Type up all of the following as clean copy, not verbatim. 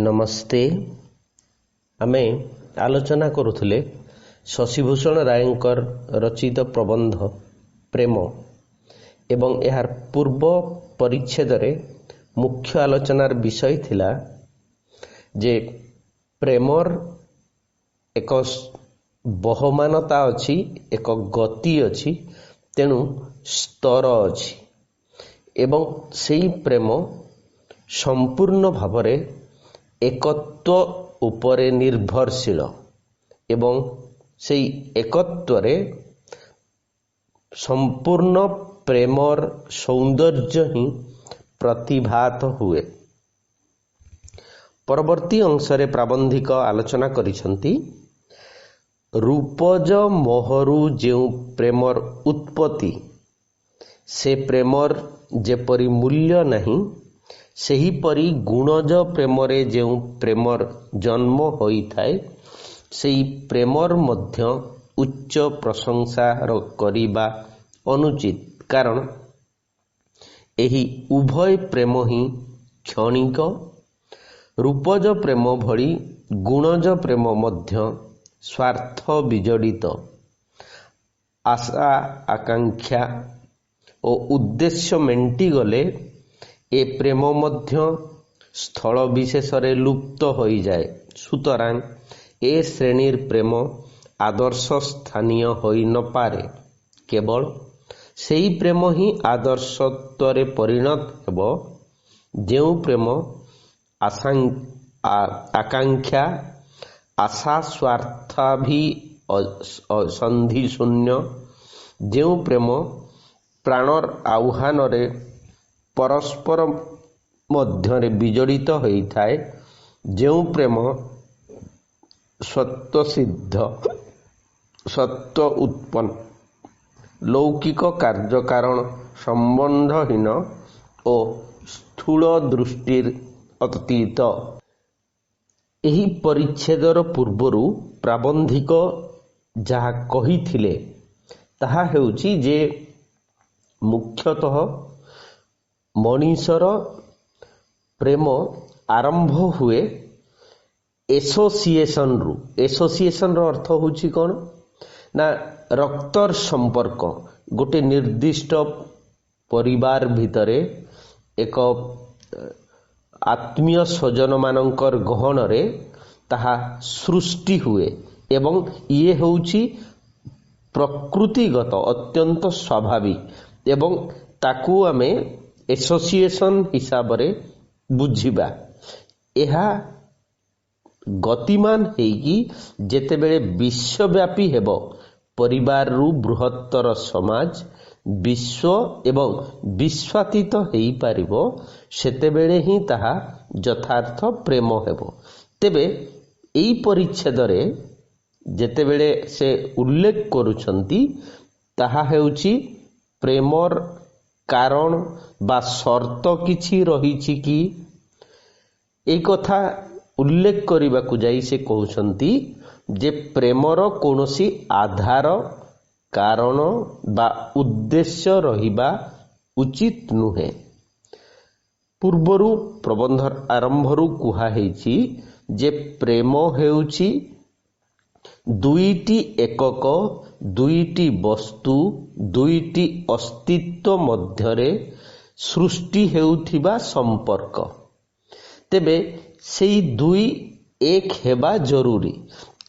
नमस्ते। आमे आलोचना करुले शशिभूषण रायंकर रचित प्रबंध प्रेम एवं यार पूर्व परिच्छेद रे मुख्य आलोचनार विषय थिला जे प्रेमर एक बहमानता अछि, एक गति अछि, तेणु स्तर अछि एवं सेही प्रेम संपूर्ण भावरे एकत्व उपरे निर्भरशील एवं सेही एकत्वरे संपूर्ण प्रेमर सौंदर्य ही प्रतिभात हुए। परवर्ती अंशरे प्राबंधिक आलोचना करिसंती रूपज मोहरु जेउ प्रेमर उत्पत्ति से प्रेमर जेपरी मूल्य नहीं, सही परी गुणज प्रेमरे जेउ प्रेमर जन्म होई थाए सेही प्रेमर मध्य उच्च प्रशंसा करिबा अनुचित, कारण एही उभय प्रेम ही क्षणिक। रूपज प्रेम भली गुणज प्रेम मध्य स्वार्थ विजड़ित, आशा आकांक्षा और उद्देश्य मेंटी गले ए प्रेम मध्य स्थल विशेष रे लुप्त होई जाए। सुतरां ए श्रेणीर प्रेम आदर्श स्थानीय होई न पारे, केवल सेही प्रेम ही आदर्शत्वरे परिणत हेब जेउ प्रेम आकांक्षा आशा स्वार्थाभि संधि शून्य, जेउ प्रेम प्राणर आह्वान रे परस्पर मध्यरे विजड़ित होई थाए, जेउ प्रेम सत्व सिद्ध सत्व उत्पन्न लौकिक कार्य कारण संबंधहीन और स्थूल दृष्टिर अतीत। एही परिच्छेदर पूर्वरु प्राबंधिक जहा कहिथिले ताहा हेउची जे मुख्यतः मनीषर प्रेम आरंभ हुए एसोसिएशन रु। एसोसिएशन रो अर्थ होची कोन ना रक्तर संपर्क, गोटे निर्दिष्ट परिवार भितरे एक आत्मीय स्वजन मानकर गहन रे ताहा सृष्टि हुए एवं ये होची प्रकृतिगत अत्यंत स्वाभाविक एवं ताकू आमे एसोसिएशन हिसाब रे बुझिबा। एहा गतिमान हेगी जेतेबेले विश्वव्यापी हेबो, परिवार रु बृहत्तर समाज विश्व एवं विश्वातीत हेई पारिबो, सेतेबेले ही ताहा यथार्थ प्रेम हेबो। तेबे एई परिच्छेद रे जेतेबेले से उल्लेख करूछंती ताहा हेउची प्रेमर कारण बा शर्त किछि रहिछि कि एक कथा उल्लेख करिबा को जाई से कहउछंती जे प्रेमर कोनोसी आधार कारण बा उद्देश्य रहिबा उचित नुहे। पूर्वरु प्रबंधर आरंभरु कुहा हेछि जे प्रेम हेउछि दुईटी एकक, दुईटी वस्तु, दुईटी अस्तित्व मध्यरे सृष्टि हेउथिबा संपर्क। तेबे सेई दुई एक हेबा जरूरी,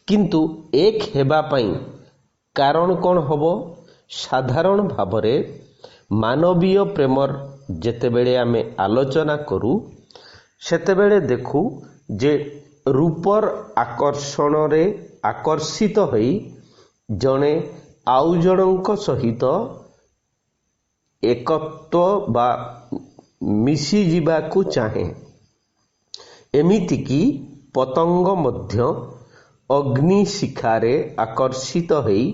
किंतु एक हेबा पई कारण कोन हबो? साधारण भावरे मानवीय प्रेमर जेतेबेले आमे आलोचना करू सेतेबेले देखू जे रूपर आकर्षण रे आकर्षित होई जणे आउ जनक सहित एकत्व बा मिसी जीवा को चाहे। एमिति की पतंग मध्य अग्नि शिखारे आकर्षित होई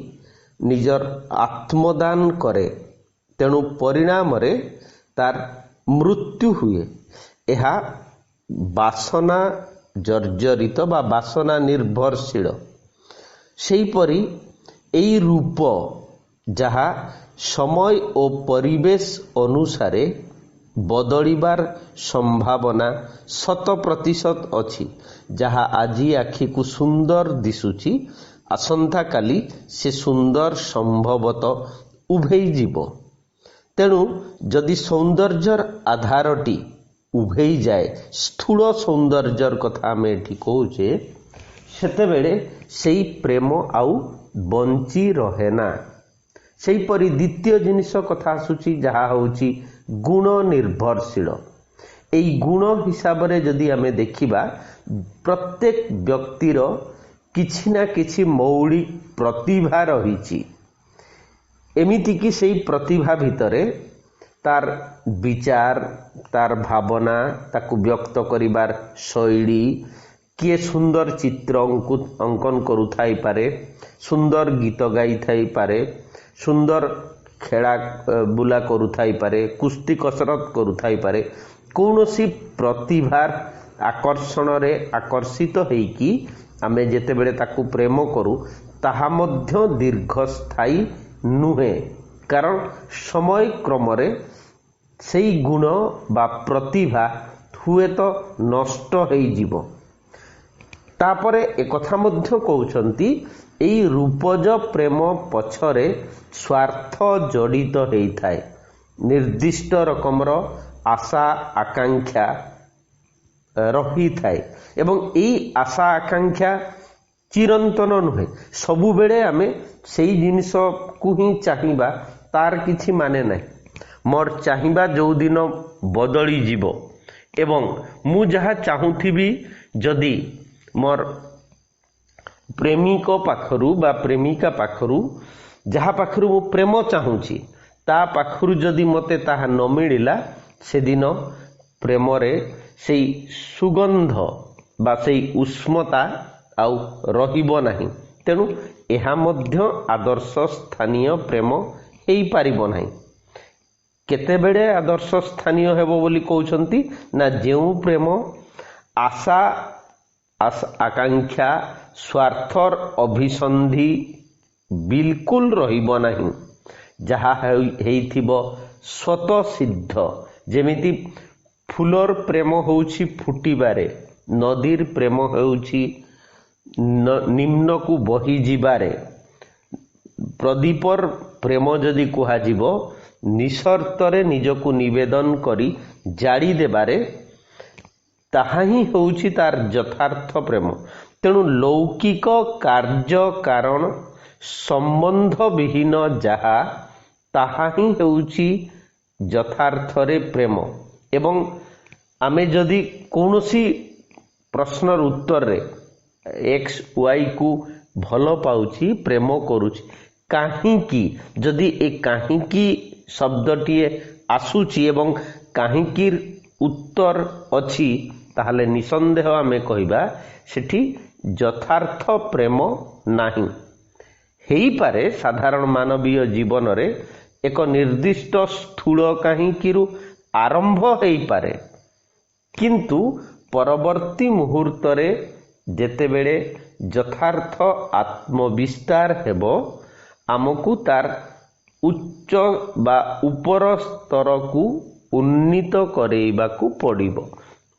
निजर आत्मदान करे, तेणु परिणाम रे तार मृत्यु हुए। एहा वासना जर्जरित बा वासना निर्भरशील। सेहीपरि एई रूप जहा समय और परिवेश अनुसारे ବଦଳିବାର ସମ୍ଭାବନା 100% ଅଛି। ଯାହା ଆଜି ଆଖିକୁ ସୁନ୍ଦର ଦିଶୁଛି, ଆସନ୍ତାକାଲି ସେ ସୁନ୍ଦର ସମ୍ଭବତଃ ଉଭେଇ ଯିବ। ତେଣୁ ଯଦି ସୌନ୍ଦର୍ଯ୍ୟର ଆଧାରଟି ଉଭେଇ ଯାଏ, ସ୍ଥୂଳ ସୌନ୍ଦର୍ଯ୍ୟର କଥା ଆମେ ଏଠି କହୁଛେ, ସେତେବେଳେ ସେଇ ପ୍ରେମ ଆଉ ବଞ୍ଚି ରହେ ନା। ସେହିପରି ଦ୍ୱିତୀୟ ଜିନିଷ କଥା ଆସୁଛି, ଯାହା ହେଉଛି ଗୁଣ ନିର୍ଭରଶୀଳ। ଏଇ ଗୁଣ ହିସାବରେ ଯଦି ଆମେ ଦେଖିବା, ପ୍ରତ୍ୟେକ ବ୍ୟକ୍ତିର କିଛି ନା କିଛି ମୌଳିକ ପ୍ରତିଭା ରହିଛି। ଏମିତିକି ସେଇ ପ୍ରତିଭା ଭିତରେ ତାର ବିଚାର, ତାର ଭାବନା, ତାକୁ ବ୍ୟକ୍ତ କରିବାର ଶୈଳୀ, କିଏ ସୁନ୍ଦର ଚିତ୍ର ଅଙ୍କନ କରୁଥାଇପାରେ, ସୁନ୍ଦର ଗୀତ ଗାଇଥାଇପାରେ, ସୁନ୍ଦର ଖେଳା ବୁଲା କରୁଥାଇପାରେ, କୁସ୍ତି କସରତ କରୁଥାଇପାରେ। କୌଣସି ପ୍ରତିଭାର ଆକର୍ଷଣରେ ଆକର୍ଷିତ ହେଇକି ଆମେ ଯେତେବେଳେ ତାକୁ ପ୍ରେମ କରୁ, ତାହା ମଧ୍ୟ ଦୀର୍ଘସ୍ଥାୟୀ ନୁହେଁ। କାରଣ ସମୟ କ୍ରମରେ ସେଇ ଗୁଣ ବା ପ୍ରତିଭା ହୁଏତ ନଷ୍ଟ ହେଇଯିବ। ତାପରେ ଏକଥା ମଧ୍ୟ କହୁଛନ୍ତି, ଏଇ ରୂପଜ ପ୍ରେମ ପଛରେ ସ୍ୱାର୍ଥ ଜଡ଼ିତ ହେଇଥାଏ। ନିର୍ଦ୍ଦିଷ୍ଟ ରକମର ଆଶା ଆକାଂକ୍ଷା ରହିଥାଏ ଏବଂ ଏଇ ଆଶା ଆକାଂକ୍ଷା ଚିରନ୍ତନ ନୁହେଁ। ସବୁବେଳେ ଆମେ ସେଇ ଜିନିଷକୁ ହିଁ ଚାହିଁବା, ତାର କିଛି ମାନେ ନାହିଁ। ମୋର ଚାହିଁବା ଯେଉଁଦିନ ବଦଳିଯିବ ଏବଂ ମୁଁ ଯାହା ଚାହୁଁଥିବି, ଯଦି ମୋର ପ୍ରେମିକ ପାଖରୁ ବା ପ୍ରେମିକା ପାଖରୁ, ଯାହା ପାଖରୁ ମୁଁ ପ୍ରେମ ଚାହୁଁଛି, ତା ପାଖରୁ ଯଦି ମୋତେ ତାହା ନ ମିଳିଲା, ସେଦିନ ପ୍ରେମରେ ସେଇ ସୁଗନ୍ଧ ବା ସେଇ ଉଷ୍ମତା ଆଉ ରହିବ ନାହିଁ। ତେଣୁ ଏହା ମଧ୍ୟ ଆଦର୍ଶ ସ୍ଥାନୀୟ ପ୍ରେମ ହେଇପାରିବ ନାହିଁ। କେତେବେଳେ ଆଦର୍ଶ ସ୍ଥାନୀୟ ହେବ ବୋଲି କହୁଛନ୍ତି ନା, ଯେଉଁ ପ୍ରେମ ଆଶା ଆକାଂକ୍ଷା ସ୍ୱାର୍ଥର ଅଭିସନ୍ଧି ବିଲକୁଲ ରହିବ ନାହିଁ, ଯାହା ହେଇଥିବ ସ୍ୱତଃସିଦ୍ଧ। ଯେମିତି ଫୁଲର ପ୍ରେମ ହେଉଛି ଫୁଟିବାରେ, ନଦୀର ପ୍ରେମ ହେଉଛି ନିମ୍ନକୁ ବହିଯିବାରେ, ପ୍ରଦୀପର ପ୍ରେମ ଯଦି କୁହାଯିବ ନିଃସର୍ତ୍ତରେ ନିଜକୁ ନିବେଦନ କରି ଜାଳି ଦେବାରେ, ତାହା ହିଁ ହେଉଛି ତାର ଯଥାର୍ଥ ପ୍ରେମ। ତେଣୁ ଲୌକିକ କାର୍ଯ୍ୟ କାରଣ ସମ୍ବନ୍ଧ ବିହୀନ ଯାହା, ତାହା ହିଁ ହେଉଛି ଯଥାର୍ଥରେ ପ୍ରେମ। ଏବଂ ଆମେ ଯଦି କୌଣସି ପ୍ରଶ୍ନର ଉତ୍ତରରେ ଏକ୍ସ ୱାଇକୁ ଭଲ ପାଉଛି, ପ୍ରେମ କରୁଛି, କାହିଁକି, ଯଦି ଏ କାହିଁକି ଶବ୍ଦଟିଏ ଆସୁଛି ଏବଂ କାହିଁକିର ଉତ୍ତର ଅଛି, ତାହେଲେ ନିଃସନ୍ଦେହ ଆମେ କହିବା ସେଠି ଯଥାର୍ଥ ପ୍ରେମ ନାହିଁ। ହେଇପାରେ ସାଧାରଣ ମାନବୀୟ ଜୀବନରେ ଏକ ନିର୍ଦ୍ଦିଷ୍ଟ ସ୍ଥୂଳ କାହିଁକିରୁ ଆରମ୍ଭ ହେଇପାରେ, କିନ୍ତୁ ପରବର୍ତ୍ତୀ ମୁହୂର୍ତ୍ତରେ ଯେତେବେଳେ ଯଥାର୍ଥ ଆତ୍ମବିସ୍ତାର ହେବ, ଆମକୁ ତାର ଉଚ୍ଚ ବା ଉପର ସ୍ତରକୁ ଉନ୍ନୀତ କରେଇବାକୁ ପଡ଼ିବ।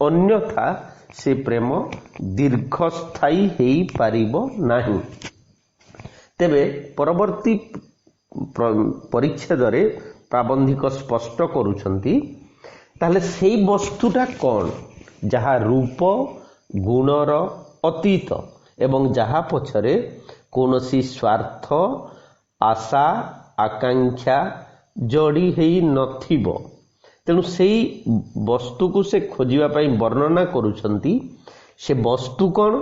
ଅନ୍ୟଥା ସେ ପ୍ରେମ ଦୀର୍ଘସ୍ଥାୟୀ ହେଇପାରିବ ନାହିଁ। ତେବେ ପରବର୍ତ୍ତୀ ପରିଚ୍ଛେଦରେ ପ୍ରାବନ୍ଧିକ ସ୍ପଷ୍ଟ କରୁଛନ୍ତି, ତାହେଲେ ସେଇ ବସ୍ତୁଟା କ'ଣ, ଯାହା ରୂପ ଗୁଣର ଅତୀତ ଏବଂ ଯାହା ପଛରେ କୌଣସି ସ୍ୱାର୍ଥ ଆଶା ଆକାଂକ୍ଷା ଯୋଡ଼ି ହେଇ ନଥିବ। ତେଣୁ ସେଇ ବସ୍ତୁକୁ ସେ ଖୋଜିବା ପାଇଁ ବର୍ଣ୍ଣନା କରୁଛନ୍ତି। ସେ ବସ୍ତୁ କ'ଣ?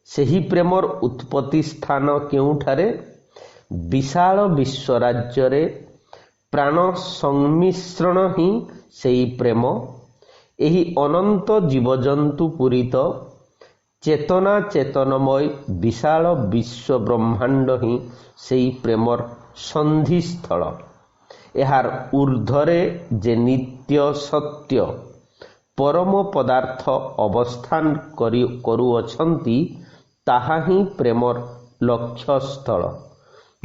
ସେହି ପ୍ରେମର ଉତ୍ପତ୍ତି ସ୍ଥାନ କେଉଁଠାରେ? ବିଶାଳ ବିଶ୍ୱରାଜ୍ୟରେ ପ୍ରାଣ ସଂମିଶ୍ରଣ ହିଁ ସେଇ ପ୍ରେମ। ଏହି ଅନନ୍ତ ଜୀବଜନ୍ତୁ ପୂରିତ ଚେତନା ଚେତନମୟ ବିଶାଳ ବିଶ୍ୱ ବ୍ରହ୍ମାଣ୍ଡ ହିଁ ସେଇ ପ୍ରେମର ସନ୍ଧିସ୍ଥଳ। ଏହାର ଊର୍ଦ୍ଧ୍ୱରେ ଯେ ନିତ୍ୟ ସତ୍ୟ ପରମ ପଦାର୍ଥ ଅବସ୍ଥାନ କରୁଅଛନ୍ତି, ତାହା ହିଁ ପ୍ରେମର ଲକ୍ଷ୍ୟସ୍ଥଳ।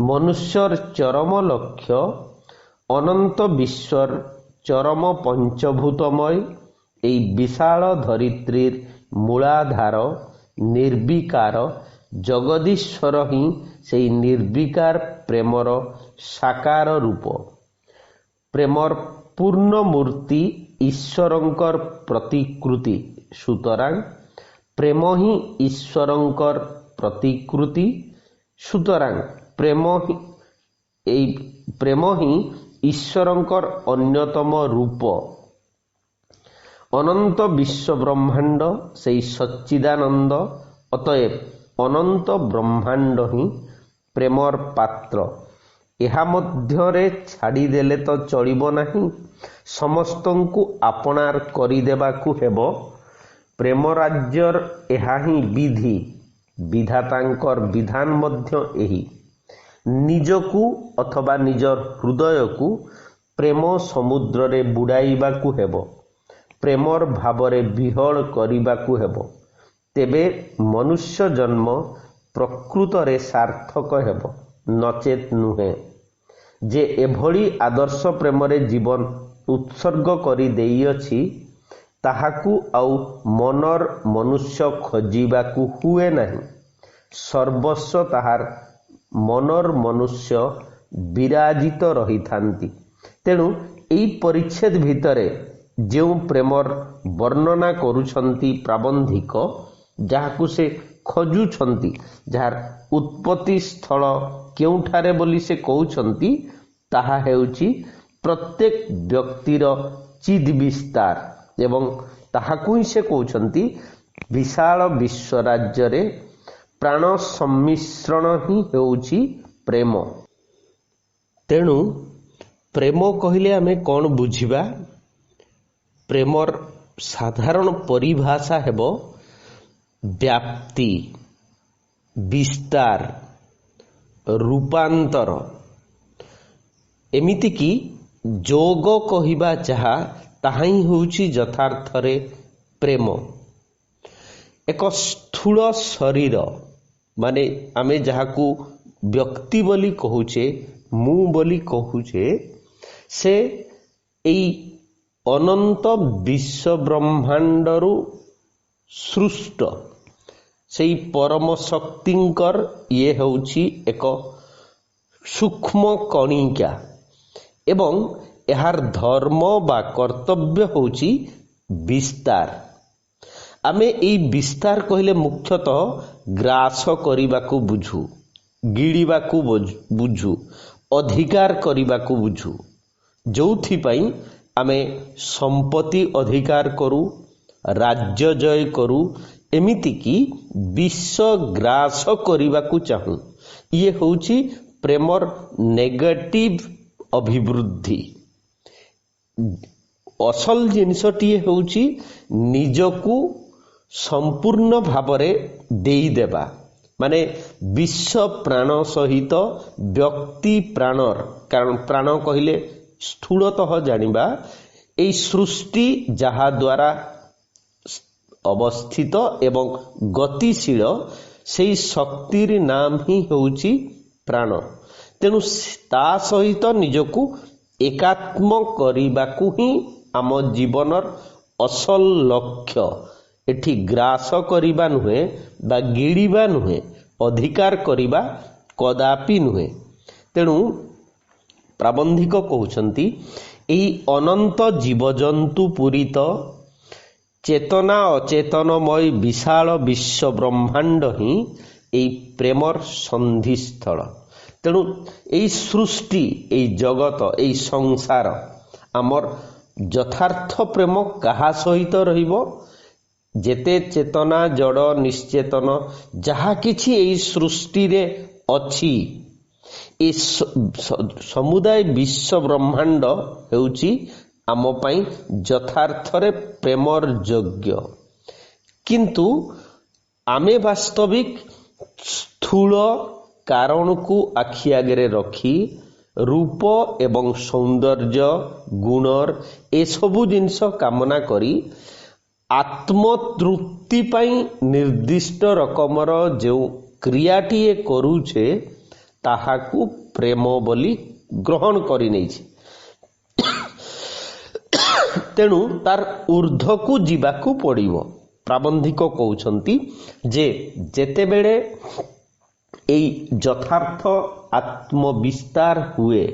ମନୁଷ୍ୟର ଚରମ ଲକ୍ଷ୍ୟ ଅନନ୍ତ ବିଶ୍ୱର চরম পঞ্চভূতময় এই বিশাল ধরিত্রীর মূলাধার নির্বিকার জগদীশ্বর ହିଁ সেই নির্বিকার প্রেমর সাকার রূপ। প্রেমর পূর্ণ মূর্তি ঈশ্বরঙ্কর ପ୍ରତିକୃତି। সুতরাং প্রেম ହିଁ ঈশ্বরঙ্কর ପ୍ରତିକୃତି। সুতরাং প্রেম ହିଁ ঈশ্বরঙ্কর ଅନ୍ୟତମ রূপ। ଅନନ୍ତ ବିଶ୍ୱ ବ୍ରହ୍ମାଣ୍ଡ ସେଇ ସଚ୍ଚିଦାନନ୍ଦ। ଅତଏବ ଅନନ୍ତ ବ୍ରହ୍ମାଣ୍ଡ ହିଁ ପ୍ରେମର ପାତ୍ର। ଏହା ମଧ୍ୟରେ ଛାଡ଼ିଦେଲେ ତ ଚଳିବ ନାହିଁ, ସମସ୍ତଙ୍କୁ ଆପଣାର କରିଦେବାକୁ ହେବ। ପ୍ରେମ ରାଜ୍ୟର ଏହା ହିଁ ବିଧି। ବିଧାତାଙ୍କର ବିଧାନ ମଧ୍ୟ ଏହି। ନିଜକୁ ଅଥବା ନିଜର ହୃଦୟକୁ ପ୍ରେମ ସମୁଦ୍ରରେ ବୁଡ଼ାଇବାକୁ ହେବ, ପ୍ରେମର ଭାବରେ ବିହଳ କରିବାକୁ ହେବ। ତେବେ ମନୁଷ୍ୟ ଜନ୍ମ ପ୍ରକୃତରେ ସାର୍ଥକ ହେବ, ନଚେତ୍ ନୁହେଁ। ଯେ ଏଭଳି ଆଦର୍ଶ ପ୍ରେମରେ ଜୀବନ ଉତ୍ସର୍ଗ କରି ଦେଇଅଛି, ତାହାକୁ ଆଉ ମନର ମନୁଷ୍ୟ ଖୋଜିବାକୁ ହୁଏ ନାହିଁ। ସର୍ବସ୍ୱ ତାହାର ମନର ମନୁଷ୍ୟ ବିରାଜିତ ରହିଥାନ୍ତି। ତେଣୁ ଏହି ପରିଚ୍ଛେଦ ଭିତରେ ଯେଉଁ ପ୍ରେମର ବର୍ଣ୍ଣନା କରୁଛନ୍ତି ପ୍ରାବନ୍ଧିକ, ଯାହାକୁ ସେ ଖୋଜୁଛନ୍ତି, ଯାହାର ଉତ୍ପତ୍ତି ସ୍ଥଳ କେଉଁଠାରେ ବୋଲି ସେ କହୁଛନ୍ତି, ତାହା ହେଉଛି ପ୍ରତ୍ୟେକ ବ୍ୟକ୍ତିର ଚିଦ୍ ବିସ୍ତାର। ଏବଂ ତାହାକୁ ହିଁ ସେ କହୁଛନ୍ତି ବିଶାଳ ବିଶ୍ୱ ରାଜ୍ୟରେ ପ୍ରାଣ ସମ୍ମିଶ୍ରଣ ହିଁ ହେଉଛି ପ୍ରେମ। ତେଣୁ ପ୍ରେମ କହିଲେ ଆମେ କ'ଣ ବୁଝିବା? ପ୍ରେମର ସାଧାରଣ ପରିଭାଷା ହେବ ବ୍ୟାପ୍ତି, ବିସ୍ତାର, ରୂପାନ୍ତର। ଏମିତିକି ଯୋଗ କହିବା ଯାହା, ତାହା ହିଁ ହେଉଛି ଯଥାର୍ଥରେ ପ୍ରେମ। ଏକ ସ୍ଥୂଳ ଶରୀର, ମାନେ ଆମେ ଯାହାକୁ ବ୍ୟକ୍ତି ବୋଲି କହୁଛେ, ମୁଁ ବୋଲି କହୁଛେ, ସେ ଏଇ ଅନନ୍ତ ବିଶ୍ୱ ବ୍ରହ୍ମାଣ୍ଡରୁ ସୃଷ୍ଟ ସେଇ ପରମ ଶକ୍ତିଙ୍କର ଇଏ ହେଉଛି ଏକ ସୂକ୍ଷ୍ମ କଣିକା। ଏବଂ ଏହାର ଧର୍ମ ବା କର୍ତ୍ତବ୍ୟ ହେଉଛି ବିସ୍ତାର। ଆମେ ଏଇ ବିସ୍ତାର କହିଲେ ମୁଖ୍ୟତଃ ଗ୍ରାସ କରିବାକୁ ବୁଝୁ, ଗିଳିବାକୁ ବୁଝୁ, ଅଧିକାର କରିବାକୁ ବୁଝୁ। ଯେଉଁଥିପାଇଁ ଆମେ ସମ୍ପତ୍ତି ଅଧିକାର କରୁ, ରାଜ୍ୟ ଜୟ କରୁ, ଏମିତିକି ବିଶ୍ୱ ଗ୍ରାସ କରିବାକୁ ଚାହୁଁ। ଇଏ ହେଉଛି ପ୍ରେମର ନେଗେଟିଭ ଅଭିବୃଦ୍ଧି। ଅସଲ ଜିନିଷଟିଏ ହେଉଛି ନିଜକୁ ସମ୍ପୂର୍ଣ୍ଣ ଭାବରେ ଦେଇଦେବା, ମାନେ ବିଶ୍ୱ ପ୍ରାଣ ସହିତ ବ୍ୟକ୍ତି ପ୍ରାଣର। କାରଣ ପ୍ରାଣ କହିଲେ ସ୍ଥୂଳତଃ ଜାଣିବା ଏଇ ସୃଷ୍ଟି ଯାହା ଦ୍ୱାରା ଅବସ୍ଥିତ ଏବଂ ଗତିଶୀଳ, ସେଇ ଶକ୍ତିର ନାମ ହିଁ ହେଉଛି ପ୍ରାଣ। ତେଣୁ ତା ସହିତ ନିଜକୁ ଏକାତ୍ମ କରିବାକୁ ହିଁ ଆମ ଜୀବନର ଅସଲ ଲକ୍ଷ୍ୟ। ଏଠି ଗ୍ରାସ କରିବା ନୁହେଁ ବା ଗିଳିବା ନୁହେଁ, ଅଧିକାର କରିବା କଦାପି ନୁହେଁ। ତେଣୁ ପ୍ରାବନ୍ଧିକ କହୁଛନ୍ତି ଏହି ଅନନ୍ତ ଜୀବଜନ୍ତୁ ପୂରିତ ଚେତନା ଅଚେତନମୟ ବିଶାଳ ବିଶ୍ୱ ବ୍ରହ୍ମାଣ୍ଡ ହିଁ ଏହି ପ୍ରେମର ସନ୍ଧିସ୍ଥଳ। ତେଣୁ ଏହି ସୃଷ୍ଟି, ଏହି ଜଗତ, ଏହି ସଂସାର, ଆମର ଯଥାର୍ଥ ପ୍ରେମ କାହା ସହିତ ରହିବ? ଯେତେ ଚେତନା, ଜଡ଼, ନିଶ୍ଚେତନ ଯାହା କିଛି ଏହି ସୃଷ୍ଟିରେ ଅଛି, ଏ ସମୁଦାୟ ବିଶ୍ୱ ବ୍ରହ୍ମାଣ୍ଡ ହେଉଛି ଆମ ପାଇଁ ଯଥାର୍ଥରେ ପ୍ରେମର ଯୋଗ୍ୟ। କିନ୍ତୁ ଆମେ ବାସ୍ତବିକ ସ୍ଥୂଳ କାରଣକୁ ଆଖି ଆଗରେ ରଖି ରୂପ ଏବଂ ସୌନ୍ଦର୍ଯ୍ୟ, ଗୁଣର ଏସବୁ ଜିନିଷ କାମନା କରି ଆତ୍ମତୃପ୍ତି ପାଇଁ ନିର୍ଦ୍ଦିଷ୍ଟ ରକମର ଯେଉଁ କ୍ରିୟାଟିଏ କରୁଛେ, ତାହାକୁ ପ୍ରେମ ବୋଲି ଗ୍ରହଣ କରିନେଇଛି। ତେଣୁ ତାର ଊର୍ଦ୍ଧ୍ୱକୁ ଯିବାକୁ ପଡ଼ିବ। ପ୍ରାବନ୍ଧିକ କହୁଛନ୍ତି ଯେ ଯେତେବେଳେ ଏଇ ଯଥାର୍ଥ ଆତ୍ମବିସ୍ତାର ହୁଏ,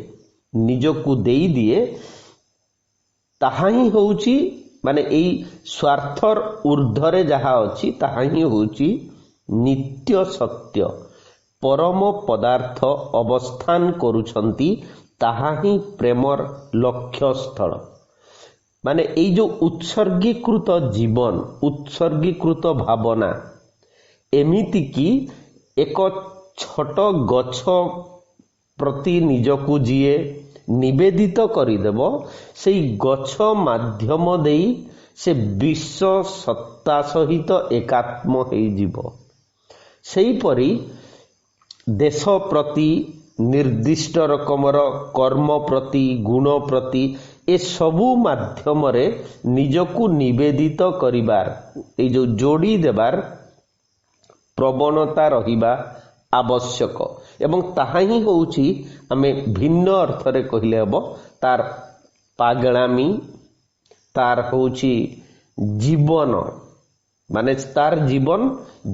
ନିଜକୁ ଦେଇଦିଏ, ତାହା ହିଁ ହେଉଛି ମାନେ ଏଇ ସ୍ୱାର୍ଥର ଊର୍ଦ୍ଧ୍ୱରେ ଯାହା ଅଛି ତାହା ହିଁ ହେଉଛି ନିତ୍ୟ ସତ୍ୟ। ପରମ ପଦାର୍ଥ ଅବସ୍ଥାନ କରୁଛନ୍ତି, ତାହା ହିଁ ପ୍ରେମର ଲକ୍ଷ୍ୟସ୍ଥଳ। ମାନେ ଏଇ ଯେଉଁ ଉତ୍ସର୍ଗୀକୃତ ଜୀବନ, ଉତ୍ସର୍ଗୀକୃତ ଭାବନା, ଏମିତିକି ଏକ ଛୋଟ ଗଛ ପ୍ରତି ନିଜକୁ ଯିଏ ନିବେଦିତ କରିଦେବ, ସେଇ ଗଛ ମାଧ୍ୟମ ଦେଇ ସେ ବିଶ୍ୱ ସତ୍ତା ସହିତ ଏକାତ୍ମ ହେଇଯିବ। ସେହିପରି ଦେଶ ପ୍ରତି, ନିର୍ଦ୍ଦିଷ୍ଟ ରକମର କର୍ମ ପ୍ରତି, ଗୁଣ ପ୍ରତି, ଏସବୁ ମାଧ୍ୟମରେ ନିଜକୁ ନିବେଦିତ କରିବାର, ଏଇ ଯେଉଁ ଯୋଡ଼ି ଦେବାର ପ୍ରବଣତା ରହିବା ଆବଶ୍ୟକ। ଏବଂ ତାହା ହିଁ ହେଉଛି, ଆମେ ଭିନ୍ନ ଅର୍ଥରେ କହିଲେ ହେବ, ତାର ପାଗଳାମୀ, ତାର ହେଉଛି ଜୀବନ। ମାନେ ତାର ଜୀବନ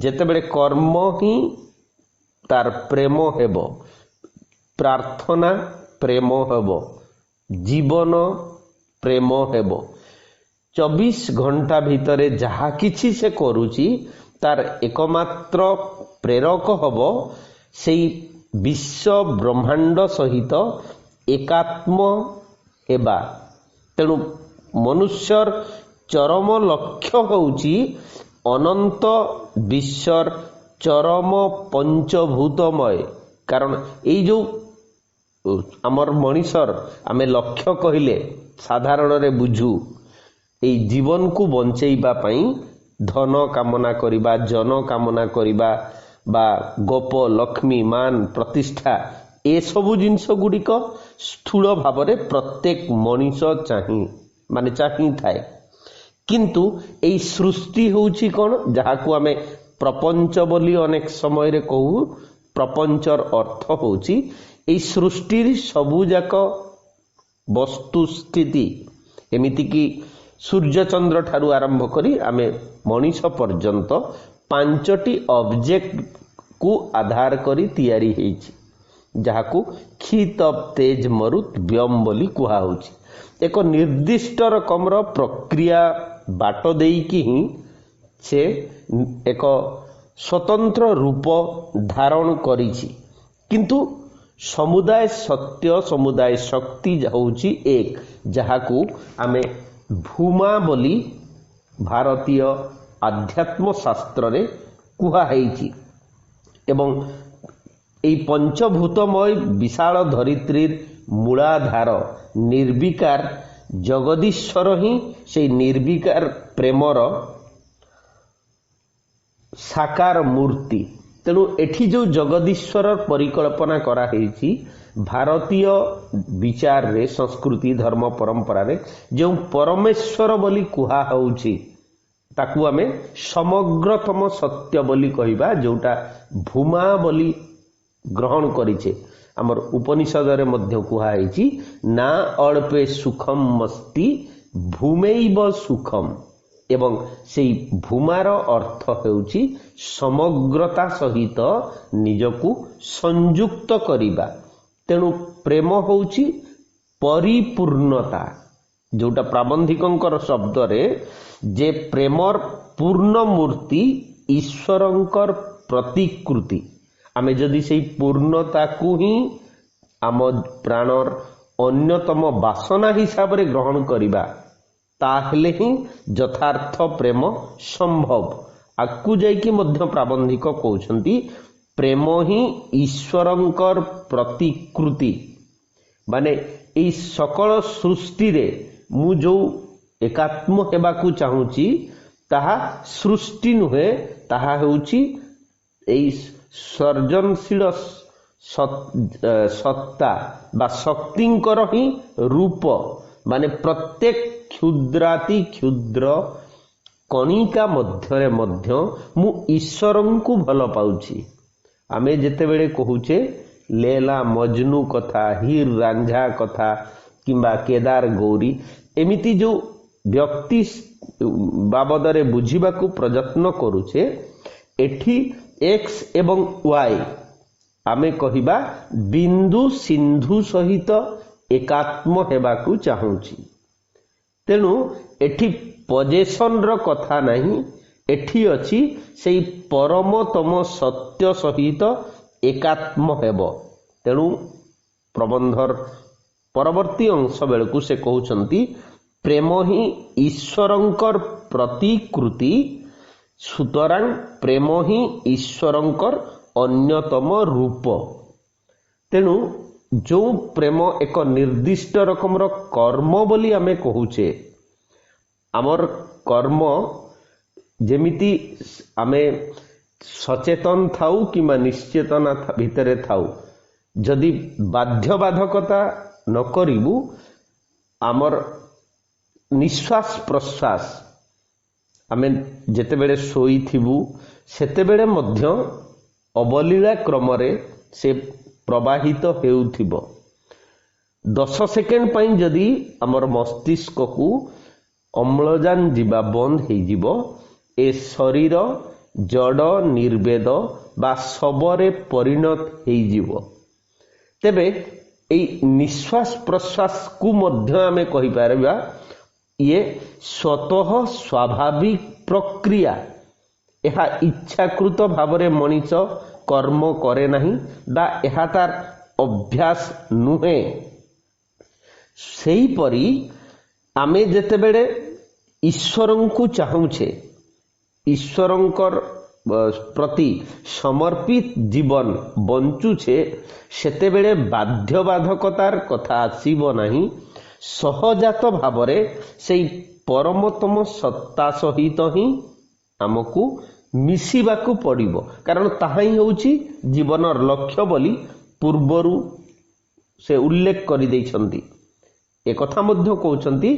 ଯେତେବେଳେ କର୍ମ ହିଁ ତାର ପ୍ରେମ ହେବ, ପ୍ରାର୍ଥନା ପ୍ରେମ ହେବ, ଜୀବନ ପ୍ରେମ ହେବ। 24 ଘଣ୍ଟା ଭିତରେ ଯାହା କିଛି ସେ କରୁଛି, ତାର ଏକମାତ୍ର ପ୍ରେରକ ହେବ ସେଇ ବିଶ୍ୱ ବ୍ରହ୍ମାଣ୍ଡ ସହିତ ଏକାତ୍ମ ହେବା। ତେଣୁ ମନୁଷ୍ୟର ଚରମ ଲକ୍ଷ୍ୟ ହେଉଛି ଅନନ୍ତ ବିଶ୍ୱର ଚରମ ପଞ୍ଚଭୂତମୟ। କାରଣ ଏଇ ଯେଉଁ ଆମର ମଣିଷର ଆମେ ଲକ୍ଷ୍ୟ କହିଲେ ସାଧାରଣରେ ବୁଝୁ, ଏଇ ଜୀବନକୁ ବଞ୍ଚେଇବା ପାଇଁ ଧନ କାମନା କରିବା, ଜନ କାମନା କରିବା, ବା ଗୋପ, ଲକ୍ଷ୍ମୀ, ମାନ, ପ୍ରତିଷ୍ଠା, ଏସବୁ ଜିନିଷ ଗୁଡ଼ିକ ସ୍ଥୂଳ ଭାବରେ ପ୍ରତ୍ୟେକ ମଣିଷ ଚାହିଁଥାଏ। କିନ୍ତୁ ଏଇ ସୃଷ୍ଟି ହେଉଛି କ'ଣ, ଯାହାକୁ ଆମେ ପ୍ରପଞ୍ଚ ବୋଲି ଅନେକ ସମୟରେ କହୁ। ପ୍ରପଞ୍ଚର ଅର୍ଥ ହେଉଛି ଏଇ ସୃଷ୍ଟିର ସବୁଯାକ ବସ୍ତୁସ୍ଥିତି, ଏମିତିକି ସୂର୍ଯ୍ୟଚନ୍ଦ୍ର ଠାରୁ ଆରମ୍ଭ କରି ଆମେ ମଣିଷ ପର୍ଯ୍ୟନ୍ତ 5ଟି ଅବଜେକ୍ଟକୁ ଆଧାର କରି ତିଆରି ହେଇଛି, ଯାହାକୁ କ୍ଷୀ, ତପ୍, ତେଜ, ମରୁତ୍, ବ୍ୟୋମ ବୋଲି କୁହାହେଉଛି। ଏକ ନିର୍ଦ୍ଦିଷ୍ଟ ରକମର ପ୍ରକ୍ରିୟା ବାଟ ଦେଇକି ହିଁ ସେ ଏକ ସ୍ୱତନ୍ତ୍ର ରୂପ ଧାରଣ କରିଛି। କିନ୍ତୁ ସମୁଦାୟ ସତ୍ୟ, ସମୁଦାୟ ଶକ୍ତି ହେଉଛି ଏକ, ଯାହାକୁ ଆମେ ଭୂମା ବୋଲି ଭାରତୀୟ ଆଧ୍ୟାତ୍ମ ଶାସ୍ତ୍ରରେ କୁହାହେଇଛି। ଏବଂ এই পঞ্চভূতময় বিশাল ধরিত্রীর মূলাধার নির্বিকার জগদীশ্বর হি সেই নির্বিকার প্রেমর সাকার মূর্তি। তেণু এটি যে জগদীশ্বর পরিকল্পনা করা হয়েছি, ভারতীয় বিচারে, সংস্কৃতি, ধর্ম পরম্পরারে যে পরমেশ্বর বলি কুহা হଉଛି, তাকু আমি সমগ্রতম সত্য বলি কহিবা, যেটা ভূমা বলি গ্রহণ করিছে। আমার উপনিষদরে মধ্য কুহা হয়েছি, না অল্পে সুখম মস্তি ভূমেইব সুখম। এবং সেই ভূমার অর্থ ହେଉଛି সমগ্রতা সহিত নিজକୁ ସଂଯୁକ୍ତ କରିବା। ତେଣୁ ପ୍ରେମ ହେଉଛି ପରିପୂର୍ଣ୍ଣତା, ଯୋଉଟା ପ୍ରାବନ୍ଧିକଙ୍କର ଶବ୍ଦରେ ଯେ ପ୍ରେମର ପୂର୍ଣ୍ଣ ମୂର୍ତ୍ତି ଈଶ୍ୱରଙ୍କର ପ୍ରତିକୃତି। ଆମେ ଯଦି ସେଇ ପୂର୍ଣ୍ଣତାକୁ ହିଁ ଆମ ପ୍ରାଣର ଅନ୍ୟତମ ବାସନା ହିସାବରେ ଗ୍ରହଣ କରିବା, ତାହେଲେ ହିଁ ଯଥାର୍ଥ ପ୍ରେମ ସମ୍ଭବ। ଆଗକୁ ଯାଇକି ମଧ୍ୟ ପ୍ରାବନ୍ଧିକ କହୁଛନ୍ତି, ପ୍ରେମ ହିଁ ଈଶ୍ୱରଙ୍କର ପ୍ରତିକୃତି। ମାନେ ଏଇ ସକଳ ସୃଷ୍ଟିରେ ମୁଁ ଯୋଉ ଏକାତ୍ମ ହେବାକୁ ଚାହୁଁଛି, ତାହା ସୃଷ୍ଟି ନୁହେଁ, ତାହା ହେଉଛି ଏଇ ସର୍ଜନଶୀଳ ସତ୍ତା ବା ଶକ୍ତିଙ୍କର ହିଁ ରୂପ। ମାନେ ପ୍ରତ୍ୟେକ କ୍ଷୁଦ୍ରାତି କ୍ଷୁଦ୍ର କଣିକା ମଧ୍ୟରେ ମଧ୍ୟ ମୁଁ ଈଶ୍ୱରଙ୍କୁ ଭଲ ପାଉଛି। ଆମେ ଯେତେବେଳେ କହୁଛେ ଲେଲା ମଜନୁ କଥା, ହୀର ରାଞ୍ଝା କଥା, କିମ୍ବା କେଦାର ଗୌରୀ, ଏମିତି ଯେଉଁ ବ୍ୟକ୍ତି ବାବଦରେ ବୁଝିବାକୁ ପ୍ରଯତ୍ନ କରୁଛେ, ଏଠି ଏକ୍ସ ଏବଂ ୱାଇ ଆମେ କହିବା ବିନ୍ଦୁ ସିନ୍ଧୁ ସହିତ ଏକାତ୍ମ ହେବାକୁ ଚାହୁଁଛି। ତେଣୁ ଏଠି ପଜେସନର କଥା ନାହିଁ, ଏଠି ଅଛି ସେଇ ପରମତମ ସତ୍ୟ ସହିତ ଏକାତ୍ମ ହେବ। ତେଣୁ ପ୍ରବନ୍ଧର ପରବର୍ତ୍ତୀ ଅଂଶ ବେଳକୁ ସେ କହୁଛନ୍ତି ପ୍ରେମ ହିଁ ଈଶ୍ୱରଙ୍କର ପ୍ରତିକୃତି, ସୁତରାଂ ପ୍ରେମ ହିଁ ଈଶ୍ୱରଙ୍କର ଅନ୍ୟତମ ରୂପ। ତେଣୁ ଯେଉଁ ପ୍ରେମ ଏକ ନିର୍ଦ୍ଦିଷ୍ଟ ରକମର କର୍ମ ବୋଲି ଆମେ କହୁଛେ, ଆମର କର୍ମ ଯେମିତି ଆମେ ସଚେତନ ଥାଉ କିମ୍ବା ନିଶ୍ଚେତନା ଭିତରେ ଥାଉ, ଯଦି ବାଧ୍ୟବାଧକତା ନ କରିବୁ ଆମର ନିଶ୍ୱାସ ପ୍ରଶ୍ୱାସ ଆମେ ଯେତେବେଳେ ଶୋଇଥିବୁ ସେତେବେଳେ ମଧ୍ୟ ଅବଲୀଳା କ୍ରମରେ ସେ ପ୍ରବାହିତ ହେଉଥିବ। 10 ସେକେଣ୍ଡ ପାଇଁ ଯଦି ଆମର ମସ୍ତିଷ୍କକୁ ଅମ୍ଳଜାନ ଯିବା ବନ୍ଦ ହେଇଯିବ, ଏ ଶରୀର ଜଡ଼ ନିର୍ବେଦ ବା ଶବରେ ପରିଣତ ହେଇଯିବ। ତେବେ ଏଇ ନିଶ୍ୱାସ ପ୍ରଶ୍ୱାସକୁ ମଧ୍ୟ ଆମେ କହିପାରିବା ଇଏ ସ୍ୱତଃ ସ୍ୱାଭାବିକ ପ୍ରକ୍ରିୟା। ଏହା ଇଚ୍ଛାକୃତ ଭାବରେ ମଣିଷ କର୍ମ କରେ ନାହିଁ ବା ଏହା ତାର ଅଭ୍ୟାସ ନୁହେଁ। ସେହିପରି ଆମେ ଯେତେବେଳେ ଈଶ୍ୱରଙ୍କୁ ଚାହୁଁଛେ, ଈଶ୍ୱରଙ୍କର ପ୍ରତି ସମର୍ପିତ ଜୀବନ ବଞ୍ଚୁଛେ, ସେତେବେଳେ ବାଧ୍ୟବାଧକତାର କଥା ଆସିବ ନାହିଁ। ସହଜାତ ଭାବରେ ସେଇ ପରମତମ ସତ୍ତା ସହିତ ହିଁ ଆମକୁ ମିଶିବାକୁ ପଡ଼ିବ, କାରଣ ତାହା ହିଁ ହେଉଛି ଜୀବନର ଲକ୍ଷ୍ୟ ବୋଲି ପୂର୍ବରୁ ସେ ଉଲ୍ଲେଖ କରିଦେଇଛନ୍ତି। ଏକଥା ମଧ୍ୟ କହୁଛନ୍ତି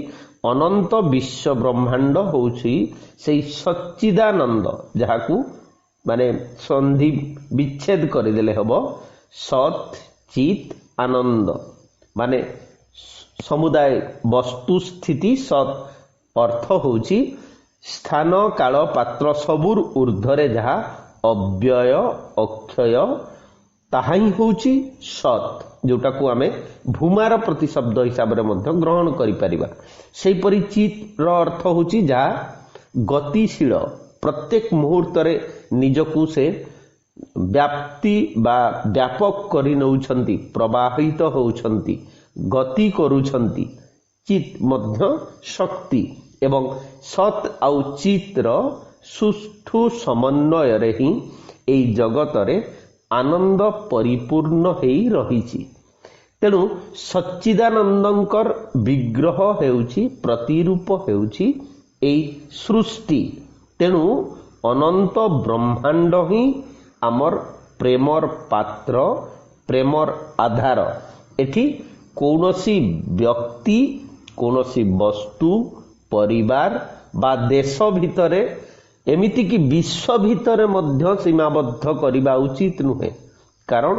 ଅନନ୍ତ ବିଶ୍ୱ ବ୍ରହ୍ମାଣ୍ଡ ହେଉଛି ସେଇ ସଚ୍ଚିଦାନନ୍ଦ, ଯାହାକୁ ମାନେ ସନ୍ଧି ବିଚ୍ଛେଦ କରିଦେଲେ ହେବ ସତ୍ ଚିତ୍ ଆନନ୍ଦ, ମାନେ ସମୁଦାୟ ବସ୍ତୁ ସ୍ଥିତି ସତ୍ ଅର୍ଥ ହେଉଛି ସ୍ଥାନ କାଳ ପାତ୍ର ସବୁର ଊର୍ଦ୍ଧ୍ୱରେ ଯାହା ଅବ୍ୟୟ ଅକ୍ଷୟ, ତାହା ହିଁ ହେଉଛି ସତ୍, ଯୋଉଟାକୁ ଆମେ ଭୂମାର ପ୍ରତିଶବ୍ଦ ହିସାବରେ ମଧ୍ୟ ଗ୍ରହଣ କରିପାରିବା। ସେହିପରି ଚିତ୍ର ଅର୍ଥ ହେଉଛି ଯାହା ଗତିଶୀଳ, ପ୍ରତ୍ୟେକ ମୁହୂର୍ତ୍ତରେ ନିଜକୁ ସେ ବ୍ୟାପ୍ତି ବା ବ୍ୟାପକ କରି ନେଉଛନ୍ତି, ପ୍ରବାହିତ ହେଉଛନ୍ତି, ଗତି କରୁଛନ୍ତି। ଚିତ୍ ମଧ୍ୟ ଶକ୍ତି ଏବଂ ସତ୍ ଆଉ ଚିତ୍ର ସୁଷ୍ଠୁ ସମନ୍ୱୟରେ ହିଁ ଏହି ଜଗତରେ ଆନନ୍ଦ ପରିପୂର୍ଣ୍ଣ ହେଇ ରହିଛି। ତେଣୁ ସଚ୍ଚିଦାନନ୍ଦଙ୍କର ବିଗ୍ରହ ହେଉଛି, ପ୍ରତିରୂପ ହେଉଛି ଏହି ସୃଷ୍ଟି। ତେଣୁ ଅନନ୍ତ ବ୍ରହ୍ମାଣ୍ଡ ହିଁ ଆମର ପ୍ରେମର ପାତ୍ର, ପ୍ରେମର ଆଧାର। ଏଠି କୌଣସି ବ୍ୟକ୍ତି, କୌଣସି ବସ୍ତୁ, ପରିବାର ବା ଦେଶ ଭିତରେ, ଏମିତିକି ବିଶ୍ୱ ଭିତରେ ମଧ୍ୟ ସୀମାବଦ୍ଧ କରିବା ଉଚିତ ନୁହେଁ। କାରଣ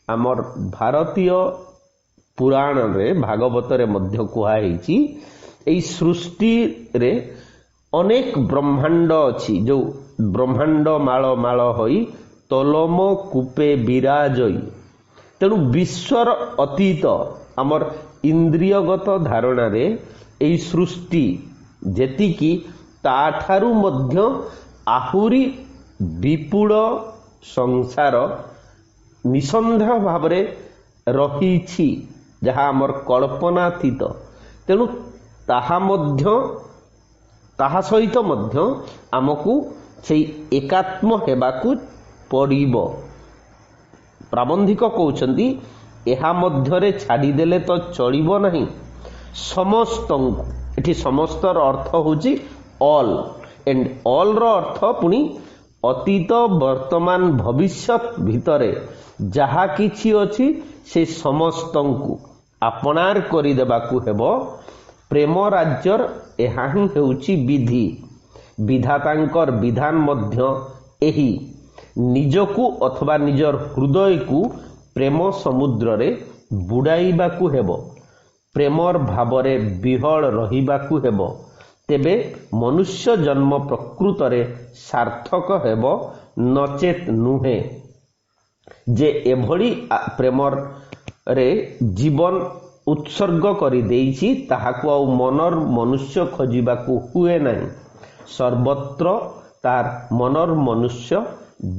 ଆମର ଭାରତୀୟ ପୁରାଣରେ, ଭାଗବତରେ ମଧ୍ୟ କୁହାଯାଇଛି ଏହି ସୃଷ୍ଟିରେ ଅନେକ ବ୍ରହ୍ମାଣ୍ଡ ଅଛି, ଯେଉଁ ବ୍ରହ୍ମାଣ୍ଡ ମାଳ ମାଳ ହୋଇ ତୋଲମ କୂପେ ବିରାଜଇ। ତେଣୁ ବିଶ୍ୱର ଅତୀତ ଆମର ଇନ୍ଦ୍ରିୟଗତ ଧାରଣାରେ ଏହି ସୃଷ୍ଟି ଯେତିକି, ତାଠାରୁ ମଧ୍ୟ ଆହୁରି ବିପୁଳ ସଂସାର ନିଃସନ୍ଦେହ ଭାବରେ ରହିଛି, ଯାହା ଆମର କଳ୍ପନାତୀତ। ତେଣୁ ତାହା ସହିତ ମଧ୍ୟ ଆମକୁ ସେଇ ଏକାତ୍ମ ହେବାକୁ ପଡ଼ିବ। ପ୍ରାବନ୍ଧିକ କହୁଛନ୍ତି ଏହା ମଧ୍ୟରେ ଛାଡ଼ିଦେଲେ ତ ଚଳିବ ନାହିଁ। ସମସ୍ତଙ୍କୁ, ଏଠି ସମସ୍ତର ଅର୍ଥ ହେଉଛି ଅଲ୍, ଏଣ୍ଡ ଅଲ୍ର ଅର୍ଥ ପୁଣି ଅତୀତ ବର୍ତ୍ତମାନ ଭବିଷ୍ୟତ ଭିତରେ ଯାହା କିଛି ଅଛି ସେ ସମସ୍ତଙ୍କୁ ଆପଣାର କରିଦେବାକୁ ହେବ। ପ୍ରେମ ରାଜ୍ୟର ଏହା ହିଁ ହେଉଛି ବିଧି। ବିଧାତାଙ୍କର ବିଧାନ ମଧ୍ୟ ଏହି। ନିଜକୁ ଅଥବା ନିଜର ହୃଦୟକୁ ପ୍ରେମ ସମୁଦ୍ରରେ ବୁଡ଼ାଇବାକୁ ହେବ, ପ୍ରେମର ଭାବରେ ବିହଳ ରହିବାକୁ ହେବ। ତେବେ ମନୁଷ୍ୟ ଜନ୍ମ ପ୍ରକୃତରେ ସାର୍ଥକ ହେବ, ନଚେତ୍ ନୁହେଁ। ଯେ ଏଭଳି ପ୍ରେମରେ ଜୀବନ ଉତ୍ସର୍ଗ କରିଦେଇଛି ତାହାକୁ ଆଉ ମନର ମନୁଷ୍ୟ ଖୋଜିବାକୁ ହୁଏ ନାହିଁ। ସର୍ବତ୍ର ତାର ମନର ମନୁଷ୍ୟ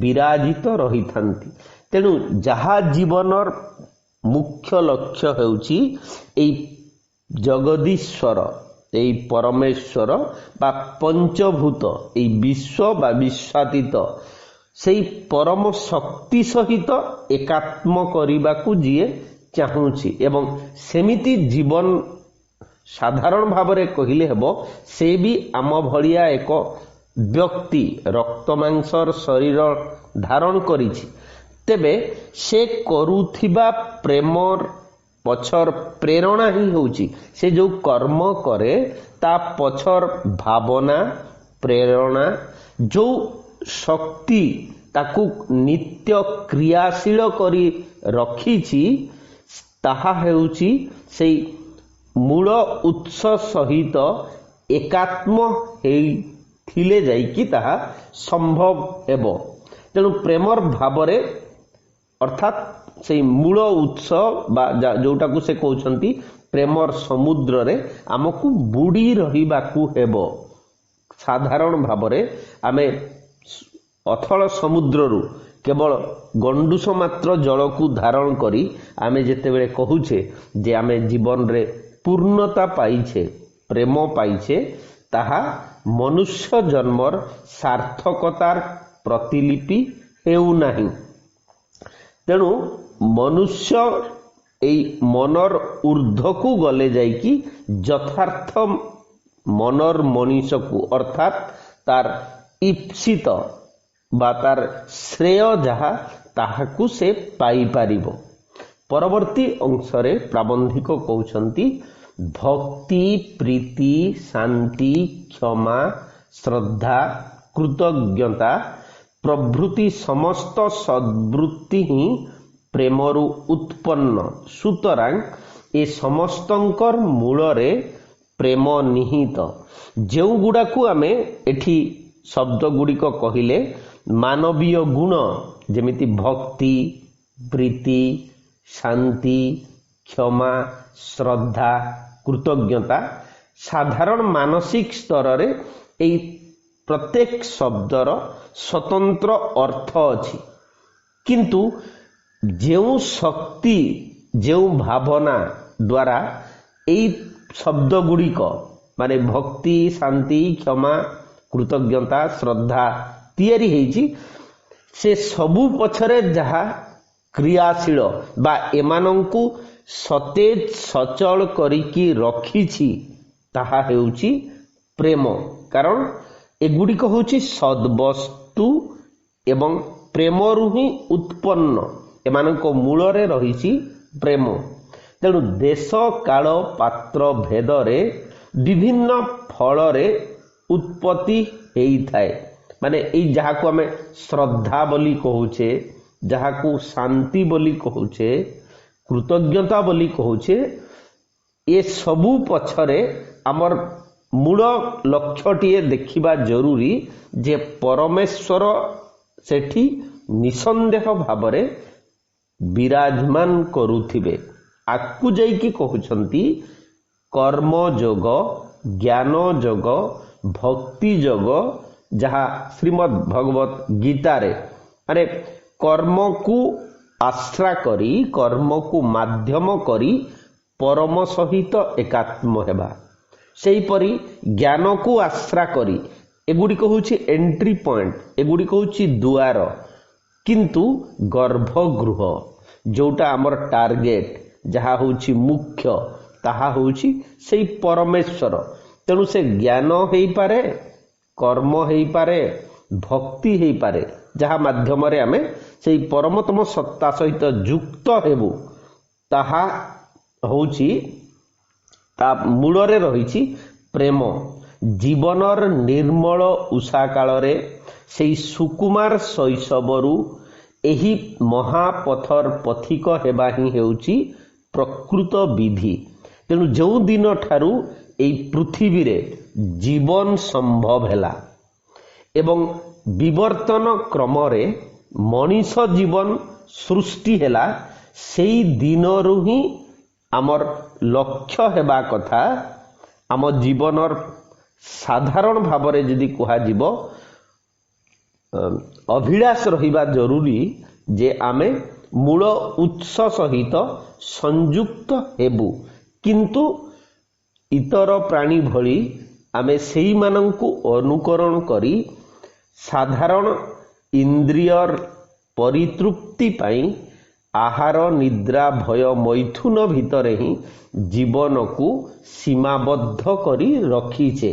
ବିରାଜିତ ରହିଥାନ୍ତି। ତେଣୁ ଯାହା ଜୀବନର ମୁଖ୍ୟ ଲକ୍ଷ୍ୟ ହେଉଛି ଏଇ ଜଗଦୀଶ୍ୱର, ଏଇ ପରମେଶ୍ୱର ବା ପଞ୍ଚଭୂତ, ଏଇ ବିଶ୍ୱ ବା ବିଶ୍ୱାତୀତ ସେଇ ପରମ ଶକ୍ତି ସହିତ ଏକାତ୍ମ କରିବାକୁ ଯିଏ ଚାହୁଁଛି ଏବଂ ସେମିତି ଜୀବନ ସାଧାରଣ ଭାବରେ କହିଲେ ହେବ, ସେ ବି ଆମ ଭଳିଆ ଏକ ବ୍ୟକ୍ତି ରକ୍ତ ମାଂସର ଶରୀର ଧାରଣ କରିଛି। ତେବେ ସେ କରୁଥିବା ପ୍ରେମର ପଛର ପ୍ରେରଣା ହିଁ ହେଉଛି, ସେ ଯେଉଁ କର୍ମ କରେ ତା ପଛର ଭାବନା, ପ୍ରେରଣା, ଯେଉଁ ଶକ୍ତି ତାକୁ ନିତ୍ୟ କ୍ରିୟାଶୀଳ କରି ରଖିଛି, ତାହା ହେଉଛି ସେଇ ମୂଳ ଉତ୍ସ ସହିତ ଏକାତ୍ମ ହେଇଥିଲେ ଯାଇକି ତାହା ସମ୍ଭବ ହେବ। ତେଣୁ ପ୍ରେମର ଭାବରେ ଅର୍ଥାତ୍ ସେଇ ମୂଳ ଉତ୍ସ ବା ଯୋଉଟାକୁ ସେ କହୁଛନ୍ତି ପ୍ରେମର ସମୁଦ୍ରରେ ଆମକୁ ବୁଡ଼ି ରହିବାକୁ ହେବ। ସାଧାରଣ ଭାବରେ ଆମେ ଅଥଳ ସମୁଦ୍ରରୁ କେବଳ ଗଣ୍ଡୁଷ ମାତ୍ର ଜଳକୁ ଧାରଣ କରି ଆମେ ଯେତେବେଳେ କହୁଛେ ଯେ ଆମେ ଜୀବନରେ ପୂର୍ଣ୍ଣତା ପାଇଛେ, ପ୍ରେମ ପାଇଛେ, ତାହା ମନୁଷ୍ୟ ଜନ୍ମର ସାର୍ଥକତାର ପ୍ରତିଲିପି ହେଉନାହିଁ। ତେଣୁ ମନୁଷ୍ୟ ଏଇ ମନର ଊର୍ଦ୍ଧ୍ୱକୁ ଗଲେ ଯାଇକି ଯଥାର୍ଥ ମନର ମଣିଷକୁ ଅର୍ଥାତ୍ ତାର ଇପ୍ସିତ ବା ତାର ଶ୍ରେୟ ଯାହା ତାହାକୁ ସେ ପାଇପାରିବ। ପରବର୍ତ୍ତୀ ଅଂଶରେ ପ୍ରାବନ୍ଧିକ କହୁଛନ୍ତି, ଭକ୍ତି, ପ୍ରୀତି, ଶାନ୍ତି, କ୍ଷମା, ଶ୍ରଦ୍ଧା, କୃତଜ୍ଞତା ପ୍ରଭୃତି ସମସ୍ତ ସଦ୍ବୃତ୍ତି ହିଁ ପ୍ରେମରୁ ଉତ୍ପନ୍ନ। ସୁତରାଂ ଏ ସମସ୍ତଙ୍କର ମୂଳରେ ପ୍ରେମ ନିହିତ। ଯେଉଁଗୁଡ଼ାକୁ ଆମେ ଏଠି ଶବ୍ଦ ଗୁଡ଼ିକ କହିଲେ ମାନବୀୟ ଗୁଣ, ଯେମିତି ଭକ୍ତି, ପ୍ରୀତି, ଶାନ୍ତି, କ୍ଷମା, ଶ୍ରଦ୍ଧା, କୃତଜ୍ଞତା, ସାଧାରଣ ମାନସିକ ସ୍ତରରେ ଏହି ପ୍ରତ୍ୟେକ ଶବ୍ଦର ସ୍ୱତନ୍ତ୍ର ଅର୍ଥ ଅଛି। କିନ୍ତୁ ଯେଉଁ ଶକ୍ତି, ଯେଉଁ ଭାବନା ଦ୍ୱାରା ଏଇ ଶବ୍ଦ ଗୁଡ଼ିକ ମାନେ ଭକ୍ତି, ଶାନ୍ତି, କ୍ଷମା, କୃତଜ୍ଞତା, ଶ୍ରଦ୍ଧା ତିଆରି ହେଇଛି, ସେ ସବୁ ପଛରେ ଯାହା କ୍ରିୟାଶୀଳ ବା ଏମାନଙ୍କୁ ସତେଜ ସଚଳ କରିକି ରଖିଛି ତାହା ହେଉଛି ପ୍ରେମ। କାରଣ ଏଗୁଡ଼ିକ ହେଉଛି ସଦ୍ବସ୍ତୁ ଏବଂ ପ୍ରେମରୁ ହିଁ ଉତ୍ପନ୍ନ, ଏମାନଙ୍କ ମୂଳରେ ରହିଛି ପ୍ରେମ। ତେଣୁ ଦେଶ, କାଳ, ପାତ୍ର ଭେଦରେ ବିଭିନ୍ନ ଫଳରେ ଉତ୍ପତ୍ତି ହେଇଥାଏ। ମାନେ ଏଇ ଯାହାକୁ ଆମେ ଶ୍ରଦ୍ଧା ବୋଲି କହୁଛେ, ଯାହାକୁ ଶାନ୍ତି ବୋଲି କହୁଛେ, କୃତଜ୍ଞତା ବୋଲି କହୁଛେ, ଏସବୁ ପଛରେ ଆମର ମୂଳ ଲକ୍ଷ୍ୟଟିଏ ଦେଖିବା ଜରୁରୀ ଯେ ପରମେଶ୍ୱର ସେଠି ନିଃସନ୍ଦେହ ଭାବରେ ବିରାଜମାନ କରୁଥିବେ। ଆକୁ ଯାଇକି କହୁଛନ୍ତି କର୍ମ ଯୋଗ, ଜ୍ଞାନ ଯୋଗ, ଭକ୍ତି ଯୋଗ, ଯାହା ଶ୍ରୀମଦ୍ ଭଗବତ ଗୀତାରେ ମାନେ କର୍ମକୁ ଆଶ୍ରା କରି, କର୍ମକୁ ମାଧ୍ୟମ କରି ପରମ ସହିତ ଏକାତ୍ମ ହେବା। ସେହିପରି ଜ୍ଞାନକୁ ଆଶ୍ରା କରି, ଏଗୁଡ଼ିକ ହେଉଛି ଏଣ୍ଟ୍ରି ପଏଣ୍ଟ, ଏଗୁଡ଼ିକ ହେଉଛି ଦୁଆର। କିନ୍ତୁ ଗର୍ଭଗୃହ ଯେଉଁଟା ଆମର ଟାର୍ଗେଟ, ଯାହା ହେଉଛି ମୁଖ୍ୟ, ତାହା ହେଉଛି ସେଇ ପରମେଶ୍ୱର। ତେଣୁ ସେ ଜ୍ଞାନ ହେଇପାରେ, କର୍ମ ହେଇପାରେ, ଭକ୍ତି ହେଇପାରେ, ଯାହା ମାଧ୍ୟମରେ ଆମେ ସେଇ ପରମତମ ସତ୍ତା ସହିତ ଯୁକ୍ତ ହେବୁ। ତାହା ହେଉଛି ତା ମୂଳରେ ରହିଛି ପ୍ରେମ। ଜୀବନର ନିର୍ମଳ ଉଷା କାଳରେ ସେଇ ସୁକୁମାର ଶୈଶବରୁ ଏହି ମହାପଥର ପଥିକ ହେବା ହିଁ ହେଉଛି ପ୍ରକୃତ ବିଧି। ତେଣୁ ଯେଉଁ ଦିନ ଠାରୁ ଏଇ ପୃଥିବୀରେ जीवन संभव हैला एवं विवर्तन क्रम रे मनीष जीवन सृष्टि हैला सेई दिनरु ही आमर लक्ष्य हेबा कथा आम जीवनर साधारण भाव रे जदि कुहा जीव अभिलाष रहिबा जरूरी जे आमे मूल उत्स सहित संयुक्त हेबु किंतु इतर प्राणी भली आमे सेई मानंकु अनुकरण करी साधारण इंद्रियर परितृप्ति पाई आहार निद्रा भय मैथुन भितरे ही जीवन को सीमाबद्ध करी रखीचे।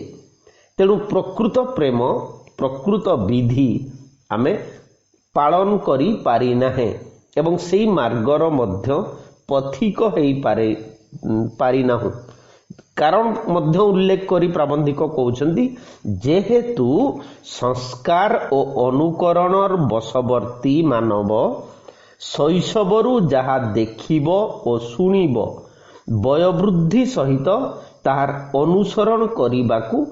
तेणु प्रकृत प्रेम प्रकृत विधि आमे पालन करी पारि नाहे एवं सेई मार्गर मध्य पथिक हेई पारि नाहु। कारण मध्य उल्लेख करी प्राबंधिक कहउछंती जेहेतु संस्कार और अनुकरणर बशवर्ती मानव शैशवरु जहा देखिब और शुणिब वयोवृद्धि सहित तार अनुसरण करिबाकू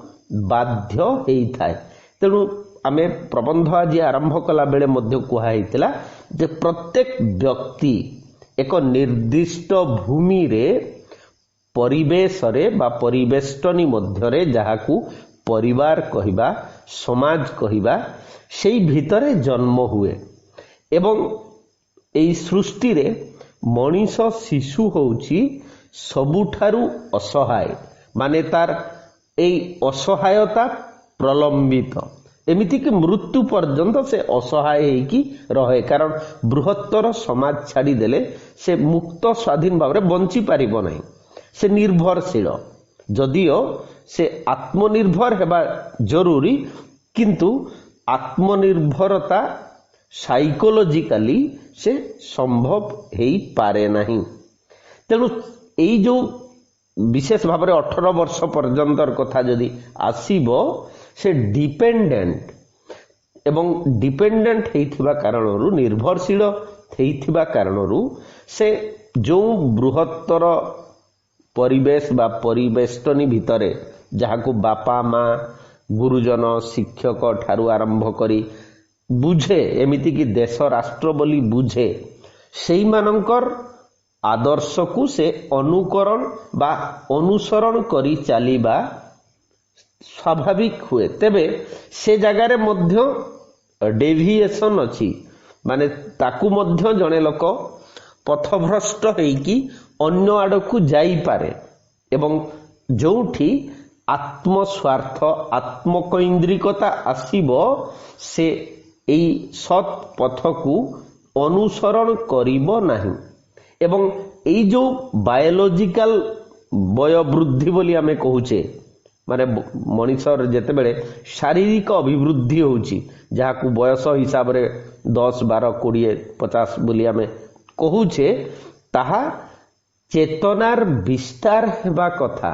बाध्य हेइथाय। तेणु आमे प्रबंध आज आरंभ कला बेले मध्य कुहा हेइतिला जे प्रत्येक व्यक्ति एक निर्दिष्ट भूमि रे परिवेश रे बा परिवेष्टनी मध्य रे जहाकू परिवार कहिबा समाज कहिबा सेई भितरे जन्म हुए एवं एई सृष्टि रे मनीष शिशु होउची सबुठारु असहाय माने तार एई असहायता प्रलंबित एमिति कि मृत्यु पर्यंत से असहाय हेकी रहे। कारण बृहत्तर समाज छाड़ी देले से मुक्त स्वाधीन भाव में बंची पारिबो नहीं। से निर्भरशील जदिओ से आत्मनिर्भर हेबा जरूरी किंतु आत्मनिर्भरता साइकोलॉजिकली से संभव हेई पारे नहीं। तेणु एई जो विशेष भाव में 18 वर्ष पर्यंतर कथा जदि आसीबो से डिपेंडेंट एवं डिपेंडेंट हेइथिबा कारणरू निर्भरशील हेइथिबा कारणरू से जो बृहत्तर परिवेश बा परिवेष्टनी भितरे जहाकू बापा माँ गुरुजन शिक्षक ठारू आरंभ करी बुझे एमिति कि देश राष्ट्र बोली बुझे सेई मानंकर आदर्श को से अनुकरण बा अनुसरण करी चलीबा स्वाभाविक हुए। तेबे से जगार मध्य डेविएशन अच्छी माने ताकू मध्य जने लोक पथभ्रष्ट हेकी अन्य आड़कू जाई पारे एवं जोठी आत्मस्वार्थ आत्मकैंद्रिकता आसीबो से एई सत् पथकू अनुसरण करिबो नाही एवं एई जो बायोलॉजिकल वयोवृद्धि बोली आमे कहूचे माने मनीषर जेतेबेले शारीरिक अभिवृद्धि होउची जहाकू बयस हिसाब रे 10 12 20 50 बोली आमे कहूचे ताहा चेतनार विस्तार हेबा कथा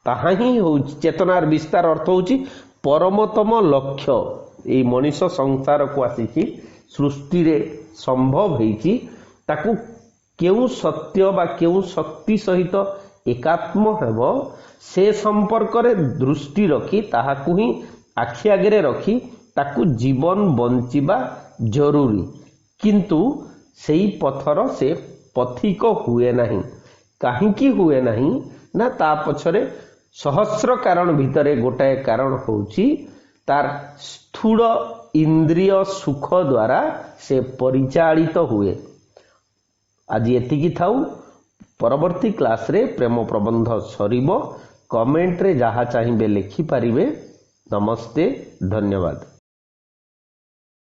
ताहा ही होउची। चेतनार विस्तार अर्थ होउची परमतम लक्ष्य एई मनीष संसार को आसीची सृष्टि रे संभव हेची ताकू केउ सत्य बा केउ शक्ति सहित एकात्म हेबो से संपर्क रे दृष्टि रखी ताहाकू ही आखि आगे रखी ताकू जीवन बंचिबा जरूरी किंतु सेई पथर से पथिक हुए नहीं। काहींकी हुए नहीं ना ता पछरे सहस्र कारण भितरे गोटाए कारण होउची तार स्थूल इंद्रिय सुख द्वारा से परिचालित हुए। आज एतिकी थाउ परवर्ती क्लास रे प्रेम प्रबंध सरीबो। कमेंट रे जहा चाहिए लिखि पारिबे। नमस्ते, धन्यवाद।